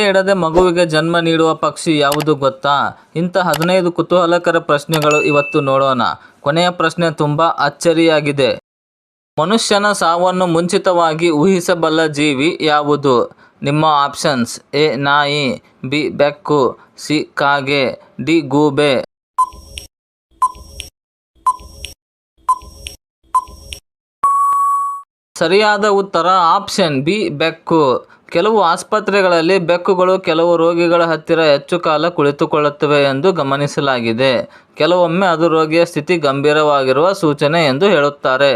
ಇಡದೆ ಮಗುವಿಗೆ ಜನ್ಮ ನೀಡುವ ಪಕ್ಷಿ ಯಾವುದು ಗೊತ್ತಾ? ಇಂಥ 15 ಕುತೂಹಲಕರ ಪ್ರಶ್ನೆಗಳು ಇವತ್ತು ನೋಡೋಣ. ಕೊನೆಯ ಪ್ರಶ್ನೆ ತುಂಬಾ ಅಚ್ಚರಿಯಾಗಿದೆ. ಮನುಷ್ಯನ ಸಾವನ್ನು ಮುಂಚಿತವಾಗಿ ಊಹಿಸಬಲ್ಲ ಜೀವಿ ಯಾವುದು? ನಿಮ್ಮ ಆಪ್ಷನ್ಸ್: ಎ ನಾಯಿ, ಬಿ ಬೆಕ್ಕು, ಸಿ ಕಾಗೆ, ಡಿ ಗೂಬೆ. ಸರಿಯಾದ ಉತ್ತರ ಆಪ್ಷನ್ ಬಿ ಬೆಕ್ಕು. ಕೆಲವು ಆಸ್ಪತ್ರೆಗಳಲ್ಲಿ ಬೆಕ್ಕುಗಳು ಕೆಲವು ರೋಗಿಗಳ ಹತ್ತಿರ ಹೆಚ್ಚು ಕಾಲ ಕುಳಿತುಕೊಳ್ಳುತ್ತವೆ ಎಂದು ಗಮನಿಸಲಾಗಿದೆ. ಕೆಲವೊಮ್ಮೆ ಅದು ರೋಗಿಯ ಸ್ಥಿತಿ ಗಂಭೀರವಾಗಿರುವ ಸೂಚನೆ ಎಂದು ಹೇಳುತ್ತಾರೆ.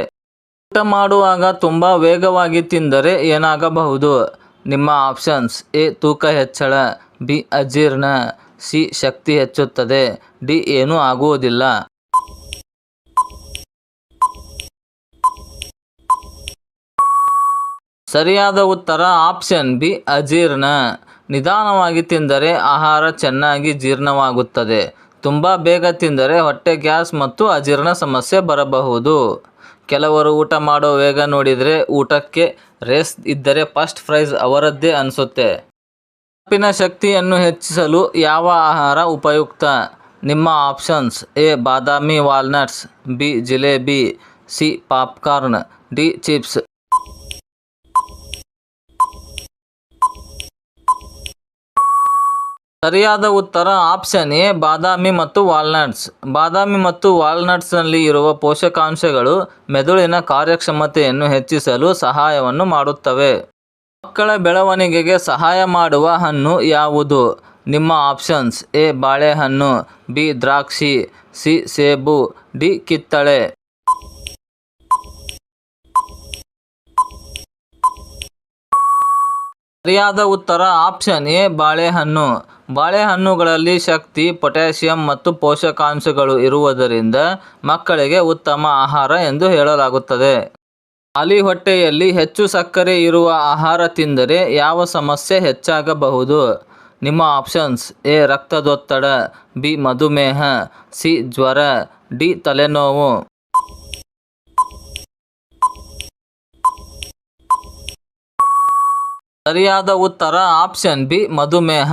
ಊಟ ಮಾಡುವಾಗ ತುಂಬಾ ವೇಗವಾಗಿ ತಿಂದರೆ ಏನಾಗಬಹುದು? ನಿಮ್ಮ ಆಪ್ಷನ್ಸ್: ಎ ತೂಕ ಹೆಚ್ಚಳ, ಬಿ ಅಜೀರ್ಣ, ಸಿ ಶಕ್ತಿ ಹೆಚ್ಚುತ್ತದೆ, ಡಿ ಏನೂ ಆಗುವುದಿಲ್ಲ. ಸರಿಯಾದ ಉತ್ತರ ಆಪ್ಷನ್ ಬಿ ಅಜೀರ್ಣ. ನಿಧಾನವಾಗಿ ತಿಂದರೆ ಆಹಾರ ಚೆನ್ನಾಗಿ ಜೀರ್ಣವಾಗುತ್ತದೆ. ತುಂಬಾ ಬೇಗ ತಿಂದರೆ ಹೊಟ್ಟೆ ಗ್ಯಾಸ್ ಮತ್ತು ಅಜೀರ್ಣ ಸಮಸ್ಯೆ ಬರಬಹುದು. ಕೆಲವರು ಊಟ ಮಾಡೋ ವೇಗ ನೋಡಿದ್ರೆ ಊಟಕ್ಕೆ ರೇಸ್ ಇದ್ದರೆ ಫಸ್ಟ್ ಪ್ರೈಸ್ ಅವರದ್ದೇ ಅನ್ಸುತ್ತೆ. ನೆನಪಿನ ಶಕ್ತಿಯನ್ನು ಹೆಚ್ಚಿಸಲು ಯಾವ ಆಹಾರ ಉಪಯುಕ್ತ? ನಿಮ್ಮ options: A Badami walnuts, B jalebi, C popcorn, D chips. ಸರಿಯಾದ ಉತ್ತರ ಆಪ್ಷನ್ ಎ ಬಾದಾಮಿ ಮತ್ತು ವಾಲ್ನಟ್ಸ್. ಬಾದಾಮಿ ಮತ್ತು ವಾಲ್ನಟ್ಸ್ನಲ್ಲಿ ಇರುವ ಪೋಷಕಾಂಶಗಳು ಮೆದುಳಿನ ಕಾರ್ಯಕ್ಷಮತೆಯನ್ನು ಹೆಚ್ಚಿಸಲು ಸಹಾಯವನ್ನು ಮಾಡುತ್ತವೆ. ಮಕ್ಕಳ ಬೆಳವಣಿಗೆಗೆ ಸಹಾಯ ಮಾಡುವ ಹಣ್ಣು ಯಾವುದು? ನಿಮ್ಮ ಆಪ್ಷನ್ಸ್: ಎ ಬಾಳೆಹಣ್ಣು, ಬಿ ದ್ರಾಕ್ಷಿ, ಸಿ ಸೇಬು, ಡಿ ಕಿತ್ತಳೆ. ಸರಿಯಾದ ಉತ್ತರ ಆಪ್ಷನ್ ಎ ಬಾಳೆಹಣ್ಣು. ಬಾಳೆಹಣ್ಣುಗಳಲ್ಲಿ ಶಕ್ತಿ, ಪೊಟ್ಯಾಷಿಯಂ ಮತ್ತು ಪೋಷಕಾಂಶಗಳು ಇರುವುದರಿಂದ ಮಕ್ಕಳಿಗೆ ಉತ್ತಮ ಆಹಾರ ಎಂದು ಹೇಳಲಾಗುತ್ತದೆ. ಖಾಲಿ ಹೊಟ್ಟೆಯಲ್ಲಿ ಹೆಚ್ಚು ಸಕ್ಕರೆ ಇರುವ ಆಹಾರ ತಿಂದರೆ ಯಾವ ಸಮಸ್ಯೆ ಹೆಚ್ಚಾಗಬಹುದು? ನಿಮ್ಮ ಆಪ್ಷನ್ಸ್: ಎ ರಕ್ತದೊತ್ತಡ, ಬಿ ಮಧುಮೇಹ, ಸಿ ಜ್ವರ, ಡಿ ತಲೆನೋವು. ಸರಿಯಾದ ಉತ್ತರ ಆಪ್ಷನ್ ಬಿ ಮಧುಮೇಹ.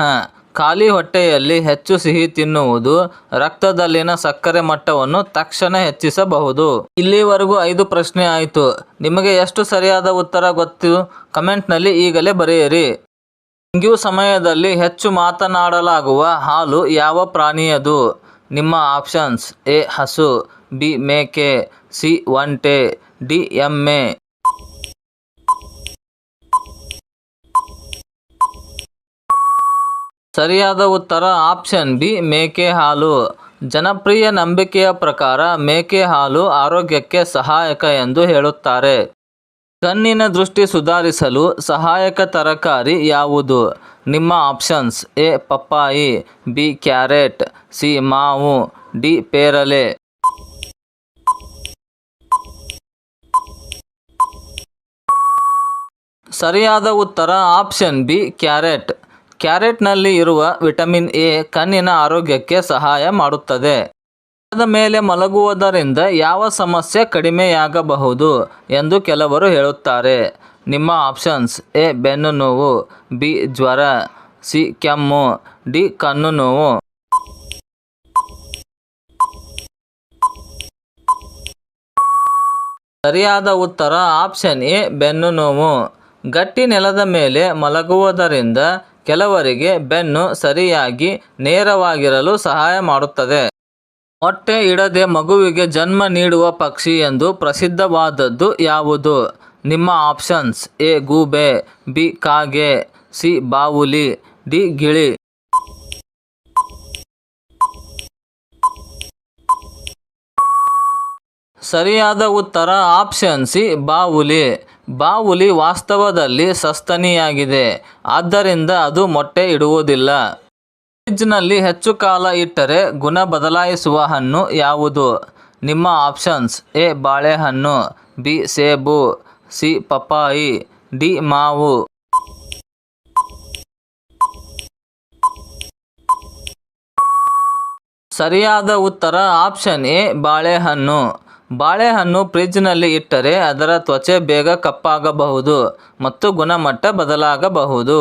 ಖಾಲಿ ಹೊಟ್ಟೆಯಲ್ಲಿ ಹೆಚ್ಚು ಸಿಹಿ ತಿನ್ನುವುದು ರಕ್ತದಲ್ಲಿನ ಸಕ್ಕರೆ ಮಟ್ಟವನ್ನು ತಕ್ಷಣ ಹೆಚ್ಚಿಸಬಹುದು. ಇಲ್ಲಿವರೆಗೂ 5 ಪ್ರಶ್ನೆ ಆಯಿತು. ನಿಮಗೆ ಎಷ್ಟು ಸರಿಯಾದ ಉತ್ತರ ಗೊತ್ತು? ಕಮೆಂಟ್ನಲ್ಲಿ ಈಗಲೇ ಬರೆಯಿರಿ. ಡೆಂಗ್ಯೂ ಸಮಯದಲ್ಲಿ ಹೆಚ್ಚು ಮಾತನಾಡಲಾಗುವ ಹಾಲು ಯಾವ ಪ್ರಾಣಿಯದು? ನಿಮ್ಮ ಆಪ್ಷನ್ಸ್: ಎ ಹಸು, ಬಿ ಮೇಕೆ, ಸಿ ಒಂಟೆ, ಡಿ ಎಮ್ಮೆ. ಸರಿಯಾದ ಉತ್ತರ ಆಪ್ಷನ್ ಬಿ ಮೇಕೆ ಹಾಲು. ಜನಪ್ರಿಯ ನಂಬಿಕೆಯ ಪ್ರಕಾರ ಮೇಕೆ ಹಾಲು ಆರೋಗ್ಯಕ್ಕೆ ಸಹಾಯಕ ಎಂದು ಹೇಳುತ್ತಾರೆ. ಕಣ್ಣಿನ ದೃಷ್ಟಿ ಸುಧಾರಿಸಲು ಸಹಾಯಕ ತರಕಾರಿ ಯಾವುದು? ನಿಮ್ಮ ಆಪ್ಷನ್ಸ್: ಎ ಪಪ್ಪಾಯಿ, ಬಿ ಕ್ಯಾರೆಟ್, ಸಿ ಮಾವು, ಡಿ ಪೇರಲೆ. ಸರಿಯಾದ ಉತ್ತರ ಆಪ್ಷನ್ ಬಿ ಕ್ಯಾರೆಟ್. ಕ್ಯಾರೆಟ್ನಲ್ಲಿ ಇರುವ ವಿಟಮಿನ್ ಎ ಕಣ್ಣಿನ ಆರೋಗ್ಯಕ್ಕೆ ಸಹಾಯ ಮಾಡುತ್ತದೆ. ನೆಲದ ಮೇಲೆ ಮಲಗುವುದರಿಂದ ಯಾವ ಸಮಸ್ಯೆ ಕಡಿಮೆಯಾಗಬಹುದು ಎಂದು ಕೆಲವರು ಹೇಳುತ್ತಾರೆ. ನಿಮ್ಮ ಆಪ್ಷನ್ಸ್: ಎ ಬೆನ್ನು ನೋವು, ಬಿ ಜ್ವರ, ಸಿ ಕೆಮ್ಮು, ಡಿ ಕಣ್ಣು ನೋವು. ಸರಿಯಾದ ಉತ್ತರ ಆಪ್ಷನ್ ಎ ಬೆನ್ನು ನೋವು. ಗಟ್ಟಿ ನೆಲದ ಮೇಲೆ ಮಲಗುವುದರಿಂದ ಕೆಲವರಿಗೆ ಬೆನ್ನು ಸರಿಯಾಗಿ ನೇರವಾಗಿರಲು ಸಹಾಯ ಮಾಡುತ್ತದೆ. ಮೊಟ್ಟೆ ಇಡದೆ ಮಗುವಿಗೆ ಜನ್ಮ ನೀಡುವ ಪಕ್ಷಿ ಎಂದು ಪ್ರಸಿದ್ಧವಾದದ್ದು ಯಾವುದು? ನಿಮ್ಮ ಆಪ್ಷನ್ಸ್: ಎ ಗೂಬೆ, ಬಿ ಕಾಗೆ, ಸಿ ಬಾವುಲಿ, ಡಿ ಗಿಳಿ. ಸರಿಯಾದ ಉತ್ತರ ಆಪ್ಷನ್ ಸಿ ಬಾವುಲಿ. ಬಾವುಲಿ ವಾಸ್ತವದಲ್ಲಿ ಸಸ್ತನಿಯಾಗಿದೆ, ಆದ್ದರಿಂದ ಅದು ಮೊಟ್ಟೆ ಇಡುವುದಿಲ್ಲ. ಫ್ರಿಡ್ಜ್ನಲ್ಲಿ ಹೆಚ್ಚು ಕಾಲ ಇಟ್ಟರೆ ಗುಣ ಬದಲಾಯಿಸುವ ಹಣ್ಣು ಯಾವುದು? ನಿಮ್ಮ ಆಪ್ಷನ್ಸ್: ಎ ಬಾಳೆಹಣ್ಣು, ಬಿ ಸೇಬು, ಸಿ ಪಪ್ಪಾಯಿ, ಡಿ ಮಾವು. ಸರಿಯಾದ ಉತ್ತರ ಆಪ್ಷನ್ ಎ ಬಾಳೆಹಣ್ಣು. ಬಾಳೆಹಣ್ಣು ಫ್ರಿಡ್ಜ್ನಲ್ಲಿ ಇಟ್ಟರೆ ಅದರ ತ್ವಚೆ ಬೇಗ ಕಪ್ಪಾಗಬಹುದು ಮತ್ತು ಗುಣಮಟ್ಟ ಬದಲಾಗಬಹುದು.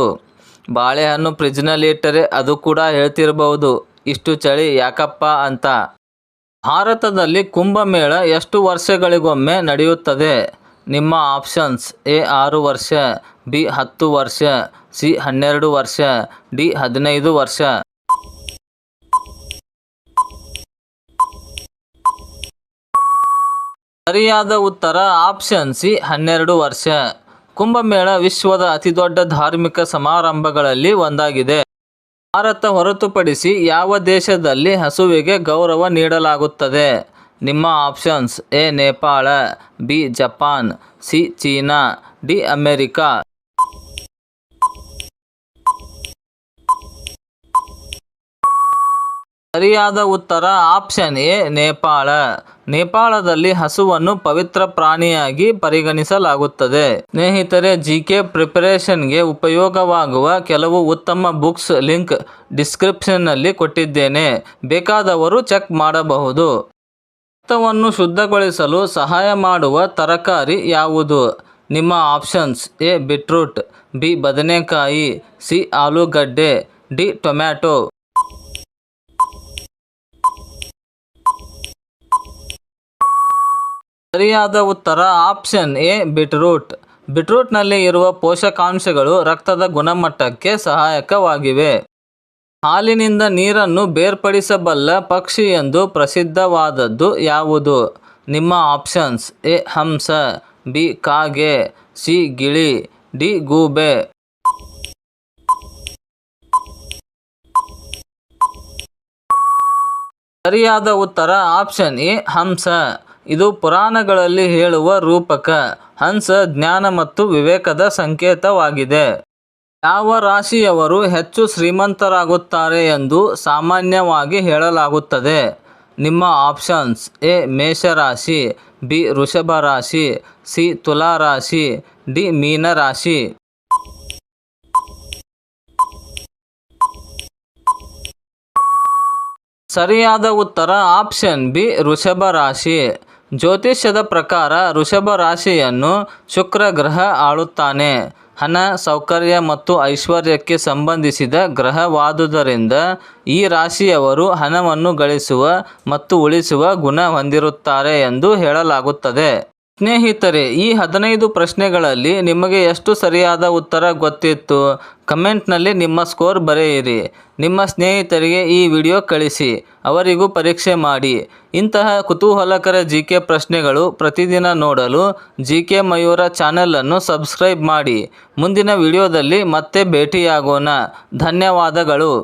ಬಾಳೆಹಣ್ಣು ಫ್ರಿಜ್ನಲ್ಲಿ ಇಟ್ಟರೆ ಅದು ಕೂಡ ಹೇಳ್ತಿರಬಹುದು ಇಷ್ಟು ಚಳಿ ಯಾಕಪ್ಪ ಅಂತ. ಭಾರತದಲ್ಲಿ ಕುಂಭಮೇಳ ಎಷ್ಟು ವರ್ಷಗಳಿಗೊಮ್ಮೆ ನಡೆಯುತ್ತದೆ? ನಿಮ್ಮ ಆಪ್ಷನ್ಸ್: ಎ 6 ವರ್ಷ, ಬಿ 10 ವರ್ಷ, ಸಿ 12 ವರ್ಷ, ಡಿ 15 ವರ್ಷ. ಸರಿಯಾದ ಉತ್ತರ ಆಪ್ಷನ್ ಸಿ 12 ವರ್ಷ. ಕುಂಭಮೇಳ ವಿಶ್ವದ ಅತಿದೊಡ್ಡ ಧಾರ್ಮಿಕ ಸಮಾರಂಭಗಳಲ್ಲಿ ಒಂದಾಗಿದೆ. ಭಾರತ ಹೊರತುಪಡಿಸಿ ಯಾವ ದೇಶದಲ್ಲಿ ಹಸುವಿಗೆ ಗೌರವ ನೀಡಲಾಗುತ್ತದೆ? ನಿಮ್ಮ options: A Nepal, B Japan, C China, D America. ಸರಿಯಾದ ಉತ್ತರ ಆಪ್ಷನ್ ಎ ನೇಪಾಳ. ನೇಪಾಳದಲ್ಲಿ ಹಸುವನ್ನು ಪವಿತ್ರ ಪ್ರಾಣಿಯಾಗಿ ಪರಿಗಣಿಸಲಾಗುತ್ತದೆ. ಸ್ನೇಹಿತರೆ, ಜಿಕೆ ಪ್ರಿಪರೇಷನ್ಗೆ ಉಪಯೋಗವಾಗುವ ಕೆಲವು ಉತ್ತಮ ಬುಕ್ಸ್ ಲಿಂಕ್ ಡಿಸ್ಕ್ರಿಪ್ಷನ್ನಲ್ಲಿ ಕೊಟ್ಟಿದ್ದೇನೆ, ಬೇಕಾದವರು ಚೆಕ್ ಮಾಡಬಹುದು. ರಕ್ತವನ್ನು ಶುದ್ಧಗೊಳಿಸಲು ಸಹಾಯ ಮಾಡುವ ತರಕಾರಿ ಯಾವುದು? ನಿಮ್ಮ ಆಪ್ಷನ್ಸ್: ಎ ಬೀಟ್ರೂಟ್, ಬಿ ಬದನೆಕಾಯಿ, ಸಿ ಆಲೂಗಡ್ಡೆ, ಡಿ ಟೊಮ್ಯಾಟೊ. ಸರಿಯಾದ ಉತ್ತರ ಆಪ್ಷನ್ ಎ ಬೀಟ್ರೂಟ್. ಬೀಟ್ರೂಟ್ನಲ್ಲಿ ಇರುವ ಪೋಷಕಾಂಶಗಳು ರಕ್ತದ ಗುಣಮಟ್ಟಕ್ಕೆ ಸಹಾಯಕವಾಗಿವೆ. ಹಾಲಿನಿಂದ ನೀರನ್ನು ಬೇರ್ಪಡಿಸಬಲ್ಲ ಪಕ್ಷಿ ಎಂದು ಪ್ರಸಿದ್ಧವಾದದ್ದು ಯಾವುದು? ನಿಮ್ಮ ಆಪ್ಷನ್ಸ್: ಎ ಹಂಸ, ಬಿ ಕಾಗೆ, ಸಿ ಗಿಳಿ, ಡಿ ಗೂಬೆ. ಸರಿಯಾದ ಉತ್ತರ ಆಪ್ಷನ್ ಎ ಹಂಸ. ಇದು ಪುರಾಣಗಳಲ್ಲಿ ಹೇಳುವ ರೂಪಕ. ಹಂಸ ಜ್ಞಾನ ಮತ್ತು ವಿವೇಕದ ಸಂಕೇತವಾಗಿದೆ. ಯಾವ ರಾಶಿಯವರು ಹೆಚ್ಚು ಶ್ರೀಮಂತರಾಗುತ್ತಾರೆ ಎಂದು ಸಾಮಾನ್ಯವಾಗಿ ಹೇಳಲಾಗುತ್ತದೆ? ನಿಮ್ಮ ಆಪ್ಷನ್ಸ್: ಎ ಮೇಷರಾಶಿ, ಬಿ ವೃಷಭ ರಾಶಿ, ಸಿ ತುಲಾ ರಾಶಿ, ಡಿ ಮೀನ ರಾಶಿ. ಸರಿಯಾದ ಉತ್ತರ ಆಪ್ಷನ್ ಬಿ ವೃಷಭ ರಾಶಿ. ಜ್ಯೋತಿಷ್ಯದ ಪ್ರಕಾರ ವೃಷಭ ರಾಶಿಯನ್ನು ಶುಕ್ರ ಗ್ರಹ ಆಳುತ್ತಾನೆ. ಹಣ, ಸೌಕರ್ಯ ಮತ್ತು ಐಶ್ವರ್ಯಕ್ಕೆ ಸಂಬಂಧಿಸಿದ ಗ್ರಹವಾದುದರಿಂದ ಈ ರಾಶಿಯವರು ಹಣವನ್ನು ಗಳಿಸುವ ಮತ್ತು ಉಳಿಸುವ ಗುಣ ಹೊಂದಿರುತ್ತಾರೆ ಎಂದು ಹೇಳಲಾಗುತ್ತದೆ. ಸ್ನೇಹಿತರೆ, ಈ 15 ಪ್ರಶ್ನೆಗಳಲ್ಲಿ ನಿಮಗೆ ಎಷ್ಟು ಸರಿಯಾದ ಉತ್ತರ ಗೊತ್ತಿತ್ತು? ಕಮೆಂಟ್ನಲ್ಲಿ ನಿಮ್ಮ ಸ್ಕೋರ್ ಬರೆಯಿರಿ. ನಿಮ್ಮ ಸ್ನೇಹಿತರಿಗೆ ಈ ವಿಡಿಯೋ ಕಳಿಸಿ, ಅವರಿಗೂ ಪರೀಕ್ಷೆ ಮಾಡಿ. ಇಂತಹ ಕುತೂಹಲಕರ ಜಿಕೆ ಪ್ರಶ್ನೆಗಳು ಪ್ರತಿದಿನ ನೋಡಲು ಜಿಕೆ ಮಯೂರ ಚಾನೆಲನ್ನು ಸಬ್ಸ್ಕ್ರೈಬ್ ಮಾಡಿ. ಮುಂದಿನ ವಿಡಿಯೋದಲ್ಲಿ ಮತ್ತೆ ಭೇಟಿಯಾಗೋಣ. ಧನ್ಯವಾದಗಳು.